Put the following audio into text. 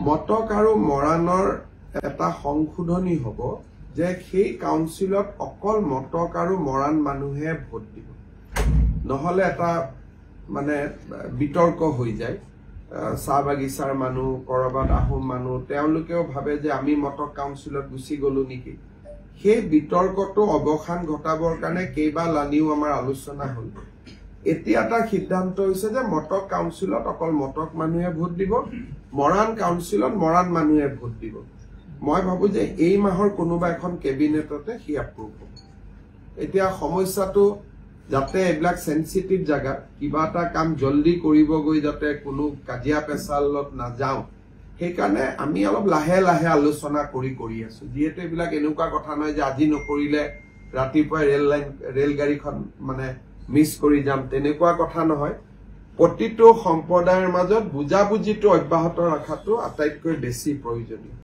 মটক আৰু মৰাণৰ এটা সংশোধনী হ'ব যে সেই কাউন্সিলত অকল মটক আৰু মৰাণ মানুহে ভোট দিব, নহলে এটা মানে বিতৰ্ক হৈ যায়। চাহ বাগিচাৰ মানুহ, কৰবাত আহোম মানুহ, তেওঁলোকেও ভাবে যে আমি মটক কাউন্সিলত গুচি গলো নেকি। সেই বিতৰ্কটো অৱসান ঘটাবৰ কাৰণে কেইবালানিও আমাৰ আলোচনা হ'ল। এতিয়া এটা সিদ্ধান্ত হৈছে যে মটক কাউন্সিলত অকল মটক মানুহে ভোট দিব, মৰাণ কাউন্সিলত মৰাণ মানুহে ভোট দিব। মই ভাবো যে এই মাহৰ কোনোবা এখন কেবিনেটতে সি এপ্ৰুভ হ'ব। এতিয়া সমস্যাটো যাতে এইবিলাক সেন্সিটিভ জায়গা, কিবা এটা কাম জলদি কৰিব গৈ যাতে কোনো কাজিয়া পেচালত নাযাওঁ, সেইকাৰণে আমি অলপ লাহে লাহে আলোচনা কৰি আছো। যিহেতু এইবিলাক এনেকুৱা কথা নহয় যে আজি নকৰিলে ৰাতিপুৱাই ৰেলগাড়ীখন মানে মিছ কৰি যাম, তেনেকুৱা কথা নহয়। প্ৰতিটো সম্প্ৰদায়ৰ মাজত বুজাবুজিটো অব্যাহত ৰখাটো আটাইতকৈ বেছি প্ৰয়োজনীয়।